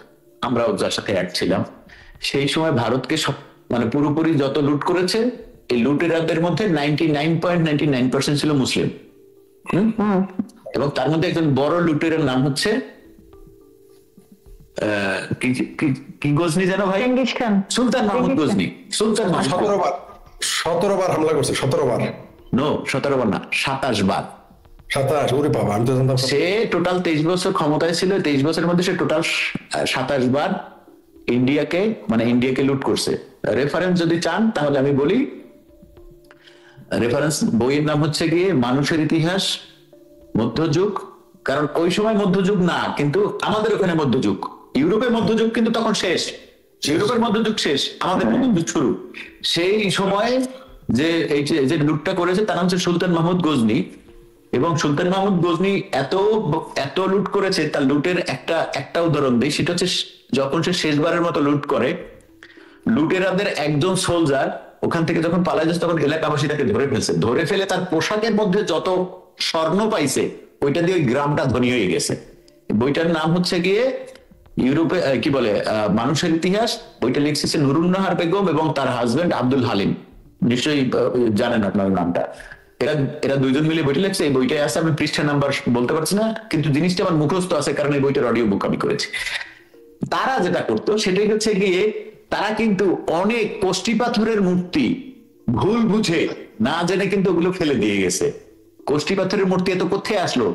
আমরাও যার সাথে এক ছিলাম, সেই সময় ভারতকে সব মানে পুরোপুরি যত লুট করেছে, এই লুটেরাদের মধ্যে 99.99% ছিল মুসলিম। এবং তার মধ্যে একজন বড় লুটেরার নাম হচ্ছে কি গজনি জানো ভাই? সুলতান মাহমুদ গজনি। সুলতান 17 বার হামলা করছে। 17 বার? নো, 17 বার না, 27 বার। 27? ওরে বাবা, আমি তো জানতাম। সে টোটাল 23 বছর ক্ষমতায় ছিল, 23 বছরের মধ্যে সে টোটাল 27 বার ইন্ডিয়াকে লুট করছে। রেফারেন্স যদি চান তাহলে আমি বলি, রেফারেন্স বইয়ের নাম হচ্ছে গিয়ে মানুষের ইতিহাস মধ্যযুগ। কারণ ওই সময় মধ্যযুগ না, কিন্তু আমাদের ওখানে মধ্যযুগ। ইউরোপের মধ্যযুগ কিন্তু তখন শেষ, ইউরোপের মধ্যযুগ শেষ, আমাদের মধ্যযুগ শুরু। সেই সময় যে লুটটা করেছে তার নাম হচ্ছে সুলতান মাহমুদ গজনি। এবং সুলতান মাহমুদ গজনি এত লুট করেছে, তার লুটের একটা উদাহরণ দিই। সেটা হচ্ছে যখন সে শেষবারের মতো লুট করে, লুটেরাদের একজন সোলজার ওখান থেকে যখন পালা যাচ্ছে, তখন এলাকাবাসী তাকে ধরে ফেলে তার পোশাকের মধ্যে যত স্বর্ণ পাইছে ওইটা দিয়ে ওই গ্রামটা ধনী হয়ে গেছে। বইটার নাম হচ্ছে গিয়ে ইউরোপে কি বলে মানুষের ইতিহাস। বইটা লিখছে নুরুন্নাহার বেগম এবং তার হাজবেন্ড আব্দুল হালিম, নিশ্চয়ই জানেন আপনার নামটা। এরা দুইজন মিলে বইটা লিখছে। এই বইটাই আছে, আমি পৃষ্ঠা নাম্বার বলতে পারছি না, কিন্তু জিনিসটা আমার মুখস্থ আছে, কারণ এই বইটার অডিও বুক আমি করেছি। তারা যেটা করতো সেটাই হচ্ছে গিয়ে, তারা কিন্তু অনেক কষ্টি পাথরের মূর্তি ভুল বুঝে না জেনে কিন্তু ওগুলো ফেলে দিয়ে গেছে। কষ্টি পাথরের মূর্তি এত কোথায় আসলো,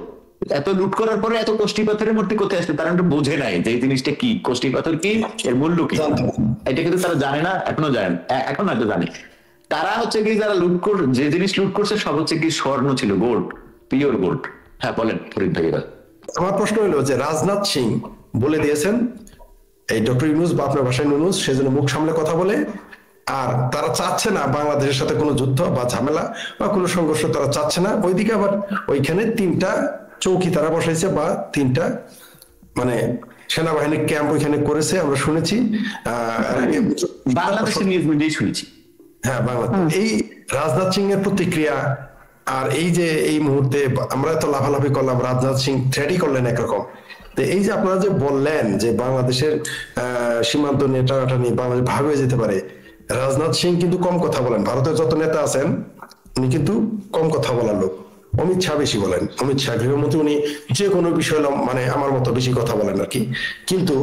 এত লুট করার পরে এত কষ্টি পাথরের মূর্তি কোথায় আসলো, তারা একটু বোঝে নাই যে এই জিনিসটা কি, কষ্টি পাথর কি, এর মূল্য কি, এটা কিন্তু তারা জানে না, এখন হয়তো জানে। তারা হচ্ছে কি, যারা যে জিনিস লুট করছে সব হচ্ছে কি স্বর্ণ ছিল, গোল্ড, পিওর গোল্ড। হ্যাঁ বলেন ফরিদ ভাই। আমার প্রশ্ন হলো যে রাজনাথ সিং বলে দিয়েছেন এই ডক্টর ইউনূস বা আপনার ভাষায় নুনুস, সেজন্য মুখ সামলে কথা বলে, আর তারা চাচ্ছে না বাংলাদেশের সাথে কোনো যুদ্ধ বা ঝামেলা বা কোনো সংঘর্ষ তারা চাচ্ছে না। ওইদিকে আবার ওইখানে 3টা চৌকি তারা বসাইছে, বা 3টা মানে সেনাবাহিনীর ক্যাম্প ওইখানে করেছে, আমরা শুনেছি। বাংলাদেশের নিউজ মিডিয়ায় শুনেছি। হ্যাঁ বাংলাদেশ। এই রাজনাথ সিং এর প্রতিক্রিয়া আর এই যে এই মুহূর্তে আমরা তো লাফালাফি করলাম, রাজনাথ সিং থ্রেটই করলেন একরকম। তো এই যে আপনারা যে বললেন যে বাংলাদেশের সীমান্ত নিয়ে টানাটানি বাংলাদেশ ভাগ হয়ে যেতে পারে, রাজনাথ সিং কিন্তু কম কথা বলেন। ভারতের যত নেতা আছেন উনি কিন্তু কম কথা বলার লোক। অমিত শাহ বেশি বলেন, অমিত শাহ গৃহমন্ত্রী, উনি যে কোনো বিষয় মানে আমার মতো বেশি কথা বলেন আর কি। কিন্তু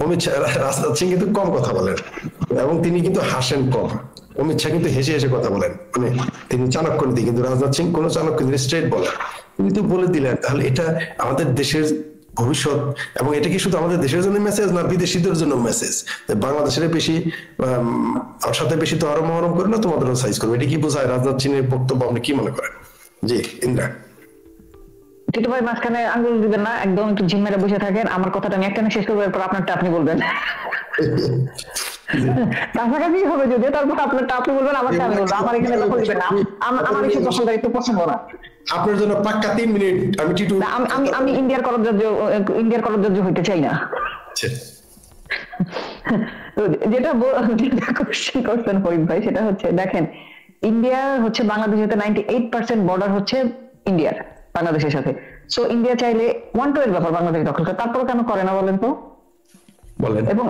অমিত শাহ, রাজনাথ সিং কিন্তু কম কথা বলেন এবং তিনি কিন্তু হাসেন কম। অমিত শাহ কিন্তু হেসে হেসে কথা বলেন, মানে তিনি চাণক্য নীতি, কিন্তু রাজনাথ সিং কোনো চাণক্য নীতি স্ট্রেট বলেন। তিনি তো বলে দিলেন, তাহলে এটা আমাদের দেশের ভবিষ্যৎ, এবং এটা কি শুধু আমাদের দেশের জন্য মেসেজ না বিদেশিদের জন্য মেসেজ? বাংলাদেশের বেশি ওর সাথে বেশি তো আরো মহরম করে না, তোমাদেরও সাইজ করবে, এটা কি বোঝায় রাজনাথ সিংয়ের বক্তব্য? আপনি কি মনে করেন? জি ইন্দ্রা। টিটু ভাই মাঝখানে আঙ্গুল দিবেন না, একদম একটু ঝিম মেরে বসে থাকেন। আমার কথাটা আমি একটা শেষ করবো, এরপর আপনারটা আপনি বলবেন। কাছাকাছি হবে যদিও, তারপর আপনারটা আপনি বলবেন, আমারটা আমি বলবো। আমার এখানে দখল দিবেন না, আমার এসব দখল একটু পছন্দ না। আপনার জন্য পাক্কা 3 মিনিট আমি টিটু। আমি ইন্ডিয়ার করযোগ্য হইতে চাই না। যেটা কোশ্চেন করছেন ফরিদ ভাই, সেটা হচ্ছে দেখেন, ইন্ডিয়া হচ্ছে বাংলাদেশের 98% বর্ডার হচ্ছে ইন্ডিয়ার বাংলাদেশের সাথে। সো ইন্ডিয়া চাইলে 1/2 ব্যাপার বাংলাদেশ দখল করে, তারপর কেন করে না বলেন তো? বলেন। এবং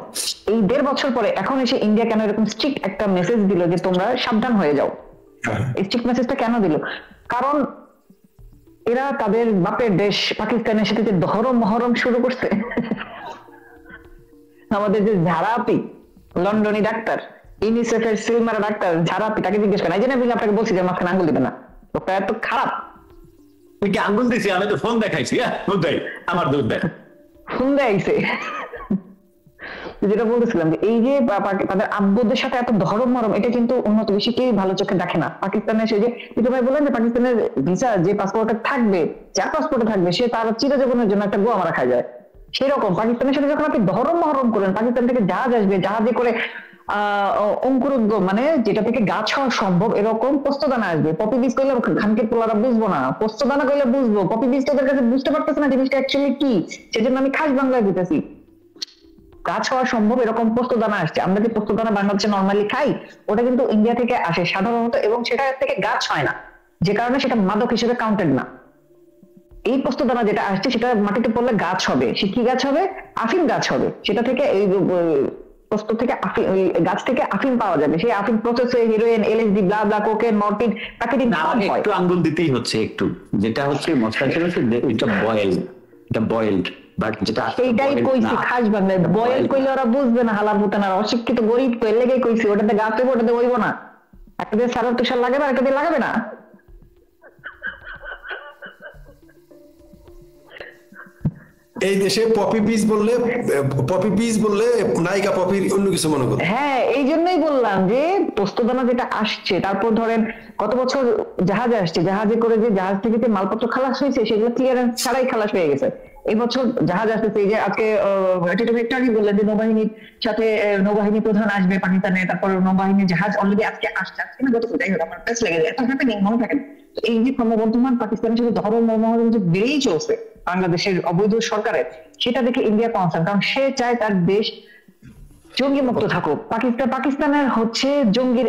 এই 1.5 বছর পরে এখন এসে ইন্ডিয়া কেন এরকম স্ট্রিক্ট একটা মেসেজ দিল যে তোমরা সাবধান হয়ে যাও? এই স্ট্রিক্ট মেসেজটা কেন দিল? কারণ এরা তাদের বাপের দেশ পাকিস্তানের সাথে যে মহরম শুরু করছে। আমাদের যে ঝাড়াপি লন্ডনী ডাক্তার, ইউনিসেফের সিলমারা ডাক্তার ঝাড়াপি, তাকে জিজ্ঞেস করেন। এই জন্য আমি আপনাকে বলছি যে মাঝখানে আঙ্গুল দিবে না, লোকটা এত খারাপ। তুই কি আঙ্গুল দিছি? আমি তো ফোন দেখাইছি। আমার দুধ দেখ, ফোন দেখাইছে। যেটা বলতেছিলাম যে এই যে তাদের আব্বুদের সাথে এত মরম, এটা কিন্তু উন্নত বিশ্বে কেউ ভালো চোখে দেখে না। পাকিস্তানের সে যে ভাই বললেন যে পাকিস্তানের ভিসা যে পাসপোর্টে থাকবে, যার পাসপোর্টে থাকবে, সে তার চিরজীবনের জন্য একটা গোয়া মারা খায় যায়। সেরকম পাকিস্তানের সাথে যখন আপনি মহরম করেন, পাকিস্তান থেকে জাহাজ আসবে, জাহাজে করে অঙ্কুরোদ্গম, মানে যেটা থেকে গাছ হওয়া সম্ভব, এরকম পোস্তদানা আসবে। পপি বীজ করলে খানকে পোলারা বুঝবো না, পোস্তদানা করলে বুঝবো। পপি বীজ তোদের কাছে বুঝতে পারতেছে না জিনিসটা অ্যাকচুয়ালি কি, সেজন্য আমি খাস বাংলায় দিতেছি। গাছ হওয়া সম্ভব এরকম পোস্তদানা আসছে। আমরা যে পোস্তদানা বাংলাদেশে নর্মালি খাই, ওটা কিন্তু ইন্ডিয়া থেকে আসে সাধারণত, এবং সেটা থেকে গাছ হয় না, যে কারণে সেটা মাদক হিসেবে কাউন্টেড না। এই পোস্তদানা যেটা আসছে সেটা মাটিতে পড়লে গাছ হবে। সে কি গাছ হবে? আফিম গাছ হবে। সেটা থেকে এই পোস্ত থেকে গাছ থেকে আফিম পাওয়া যাবে। সেই আফিম প্রসেস হয়ে হিরোইন, এলএসডি, ব্লা ব্লা, কোকেন, মর্ফিন, প্রাকৃতিক একটু আঙ্গুল দিতেই হচ্ছে একটু। যেটা হচ্ছে মশলা ছিল এটা বয়েলড, বাট যেটা সেইটাই কইছি খাস বাংলায়। বয়েল কইলে ওরা বুঝবে না, হালার মতো না, অশিক্ষিত গরিব তো, এর লেগেই কইছি। ওটাতে গাছ হবে, ওটাতে হইব না। একটা দিয়ে সারার তুষার লাগাবে, একটা দিয়ে লাগাবে না। এই দেশে পপি পিস বললে নায়িকা পপির অন্য কিছু মনে করো। হ্যাঁ, এই জন্যই বললাম যে পোস্তদানা যেটা আসছে, তারপর ধরেন কত বছর জাহাজে আসছে, জাহাজে করে যে জাহাজ থেকে যে মালপত্র খালাস হয়েছে, সেগুলো ক্লিয়ারেন্স ছাড়াই খালাস হয়ে গেছে। এই বছর জাহাজ আসতেছে। এই যে আজকে একটু আগে বললেন যে নৌবাহিনীর সাথে নৌবাহিনী প্রধান আসবে পাকিস্তানে, তারপর নৌবাহিনীর জাহাজ অলরেডি আজকে আসছে। আজকে না, গত যাই হোক, আমার প্রেস লেগে যায়, এত হ্যাপেনিং মনে থাকে। এই যে ক্রমবর্ধমান পাকিস্তানের সাথে মহরম যে বেড়েই চলছে বাংলাদেশের অবৈধ সরকারের, সেটা দেখে ইন্ডিয়া কনসার্ন। কারণ সে চায় তার দেশ জঙ্গি মুক্ত থাকুক। পাকিস্তানের হচ্ছে জঙ্গির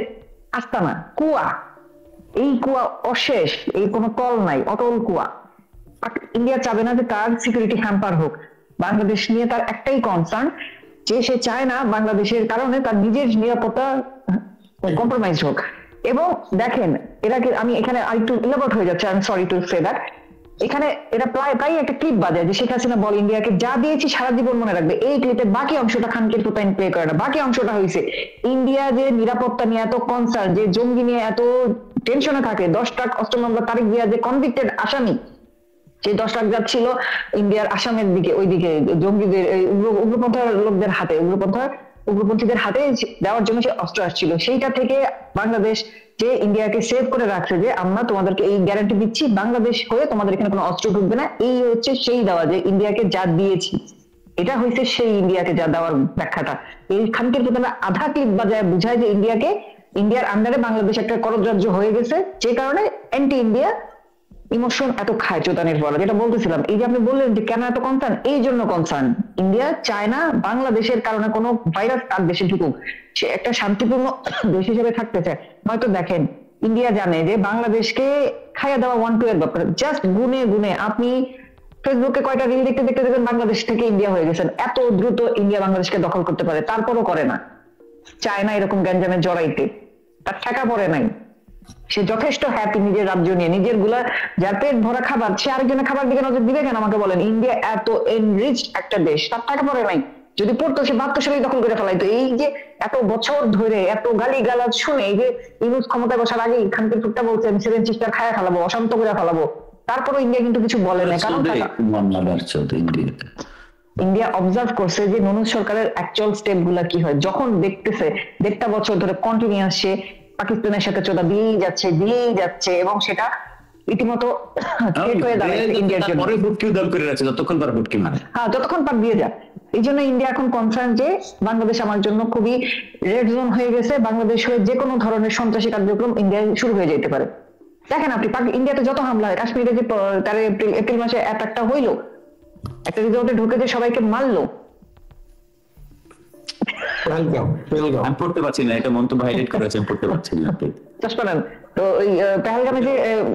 আস্তানা, কুয়া। এই কুয়া অশেষ, এই কোনো তল নাই, অটল কুয়া। ইন্ডিয়া চাবে না যে তার সিকিউরিটি হ্যাম্পার হোক। বাংলাদেশ নিয়ে তার একটাই কনসার্ন, যে সে চায় না বাংলাদেশের কারণে তার নিজের নিরাপত্তা কম্প্রোমাইজ হোক। এবং দেখেন, আমি এখানে আরেকটু ইলাবোরেট হয়ে যাচ্ছে, আমি সরি টু সে দ্যাট। এখানে এরা প্রায় একটা ক্লিপ বাজে যে শেখ হাসিনা বল ইন্ডিয়াকে যা দিয়েছি সারা জীবন মনে রাখবে। এই ক্লিপের বাকি অংশটা খানকির প্রোপাইন প্লে করে না। বাকি অংশটা হয়েছে ইন্ডিয়া যে নিরাপত্তা নিয়ে এত কনসার্ন, যে জঙ্গি নিয়ে এত টেনশনে থাকে। 10 ট্রাক অস্ত্র মামলা তারিখ দিয়া যে কনভিক্টেড আসামি, সেই 10 ট্রাক যাচ্ছিল ইন্ডিয়ার আসামের দিকে, ওইদিকে জঙ্গিদের উগ্রপন্থার লোকদের হাতে, উগ্রপন্থীদের হাতে দেওয়ার জন্য সে অস্ত্র আসছিল। সেইটা থেকে বাংলাদেশ যে ইন্ডিয়াকে সেভ করে রাখছে, যে আমরা তোমাদেরকে এই গ্যারান্টি দিচ্ছি, বাংলাদেশ হয়ে তোমাদের এখানে কোনো অস্ত্র ঢুকবে না। এই হচ্ছে সেই দেওয়া, যে ইন্ডিয়াকে যা দিয়েছি, এটা হয়েছে সেই ইন্ডিয়াকে যা দেওয়ার ব্যাখ্যাটা। এই খানকের প্রতি আধা ক্লিপ বাজায় বুঝায় যে ইন্ডিয়ার আন্ডারে বাংলাদেশ একটা কররাজ্য হয়ে গেছে, যে কারণে অ্যান্টি ইন্ডিয়া ইমোশন এত খায় চোদানির পর, যেটা বলতেছিলাম, এই যে আপনি বললেন যে কেন এত কনসার্ন, এই জন্য কনসার্ন। ইন্ডিয়া চায় না বাংলাদেশের কারণে কোনো ভাইরাস তার দেশে ঢুকুক, সে একটা শান্তিপূর্ণ দেশ হিসেবে থাকতে চায়। হয়তো দেখেন ইন্ডিয়া জানে যে বাংলাদেশকে খাইয়া দেওয়া 1-2 এর ব্যাপার, জাস্ট গুনে গুনে আপনি ফেসবুকে কয়টা রিল দেখতে দেখতে দেখবেন বাংলাদেশ থেকে ইন্ডিয়া হয়ে গেছেন। এত দ্রুত ইন্ডিয়া বাংলাদেশকে দখল করতে পারে, তারপরও করে না, চায় না এরকম গ্যাঞ্জামে জড়াইতে, তার ঠেকা পড়ে নাই। সে যথেষ্ট হ্যাপি নিজের রাজ্য নিয়ে, নিজের গুলা যার পেট ভরা খাবার, সে আরেকজনের খাবার দিকে নজর দিবে কেন আমাকে বলেন? ইন্ডিয়া এত এনরিচ একটা দেশ, তার টাকা পড়ে নাই। যদি পড়তো সে 72 সালেই দখল করে ফেলাইতো। এই যে এত বছর ধরে এত গালি গালাজ শুনে, এই যে ইউনুস ক্ষমতায় বসার আগে খানকে টুকটা বলছে আমি 7 সিস্টার খায়া ফেলাবো, অশান্ত করে ফেলাবো, তারপরে ইন্ডিয়া কিন্তু কিছু বলে না। কারণ ইন্ডিয়া অবজার্ভ করছে যে নুনুস সরকারের অ্যাকচুয়াল স্টেপ গুলা কি হয়। যখন দেখতেছে 1.5 বছর ধরে কন্টিনিউয়াস সে পাকিস্তানের সাথে চোদা দিয়েই যাচ্ছে এবং সেটা রীতিমতো ইন্ডিয়ার জন্য যতক্ষণ পার দিয়ে যায়। এই জন্য ইন্ডিয়া এখন কনসার্ন যে বাংলাদেশ আমার জন্য খুবই রেড জোন হয়ে গেছে, বাংলাদেশ হয়ে যে কোনো ধরনের সন্ত্রাসী কার্যক্রম ইন্ডিয়ায় শুরু হয়ে যেতে পারে। দেখেন আপনি ইন্ডিয়াতে যত হামলা হয়, কাশ্মীরে যে তার এপ্রিল মাসে অ্যাটাকটা হইলো, একটা রিজর্টে ঢুকে যে সবাইকে মারলো, আমি পড়তে পারছি না, এটা মন্তব্য হাইলাইট করেছে, আমি পড়তে পারছি না। তো ওই পেহেলগামে যে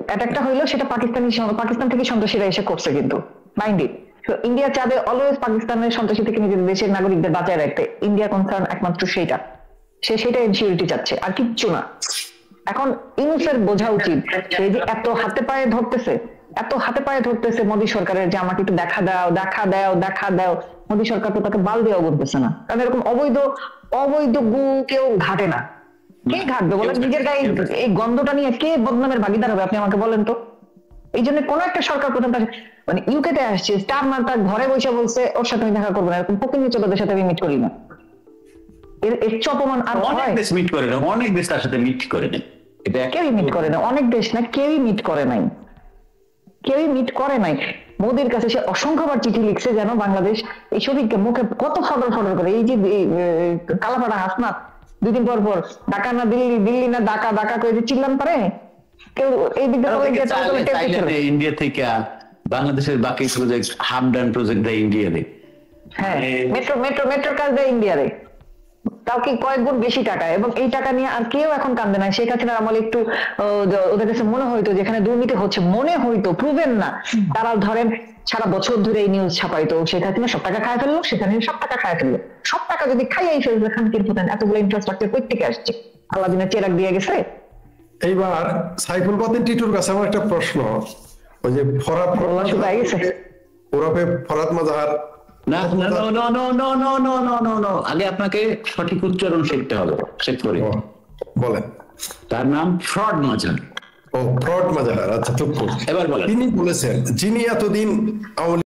অ্যাটাকটা হইলো সেটা পাকিস্তান থেকে সন্ত্রাসীরা এসে করছে, কিন্তু মাইন্ডেড। তো ইন্ডিয়া চাবে অলওয়েজ পাকিস্তানের সন্ত্রাসী থেকে নিজেদের দেশের নাগরিকদের বাঁচায় রাখতে। ইন্ডিয়া কনসার্ন একমাত্র সেটা ইনসিকিউরিটি চাচ্ছে, আর কিচ্ছু না। এখন ইউনুসের বোঝা উচিত এই যে এত হাতে পায়ে ধরতেছে মোদী সরকারের, যে আমাকে একটু দেখা দাও। মোদী সরকার তো তাকে বাল দেওয়া বলতেছে না, কারণ এরকম অবৈধ গু কেউ ঘাটে না। কে ঘাটবে বলেন? নিজের গায়ে এই গন্ধটা নিয়ে কে বদনামের ভাগিদার হবে আপনি আমাকে বলেন তো? এই জন্য কোন একটা সরকার প্রধান মানে ইউকেতে আসছে, স্টার মার তার ঘরে বসে বলছে ওর সাথে আমি দেখা করবো না, এরকম পকিনি চোদাদের সাথে আমি মিট করি না। এর অপমান আর অনেক দেশ মিট করে না, অনেক দেশ তার সাথে মিট করে না, এটা কেউই মিট করে না, অনেক দেশ না, কেউই মিট করে নাই। মোদির কাছে সে অসংখ্যবার চিঠি লিখছে যেন বাংলাদেশ এই শফিককে মুখে কত ফডর করে, এই যে কালাপাড়া হাসনাত 2 দিন পর ঢাকা না দিল্লি না ঢাকা করে যে চিল্লান পারে কেউ এই দিকে ইন্ডিয়া থেকে বাংলাদেশের বাকি প্রজেক্ট হামডান প্রজেক্ট দেয় ইন্ডিয়া রে। হ্যাঁ, মেট্রোর কাজ দেয় ইন্ডিয়া রে, তাও কি কয়েক গুণ বেশি টাকা। এবং এই টাকা নিয়ে আর কেউ এখন কান্দে না। শেখ হাসিনার আমলে একটু ওদের কাছে মনে হইতো যেখানে দুর্নীতি হচ্ছে, মনে হইতো, প্রুভেন না, তারা ধরেন সারা বছর ধরে এই নিউজ ছাপাইতো শেখ হাসিনা সব টাকা খায় ফেললো, সেখানে সব টাকা খায় ফেললো। সব টাকা যদি খাইয়াই ফেলবে খানকির প্রধান, এতগুলো ইনফ্রাস্ট্রাকচার কই থেকে আসছে? আল্লাদিনের চেরাক দিয়ে গেছে। এইবার সাইফুল বাতিন টিটুর কাছে আমার একটা প্রশ্ন, ওই যে ফরাদ মাজাহার, আগে আপনাকে সঠিক উচ্চারণ শিখতে হবে, বলেন। তার নাম ফ্রড মাজাহার। ফ্রড মাজাহার, আচ্ছা। এবার বলেন। তিনি বলেছেন যিনি এতদিন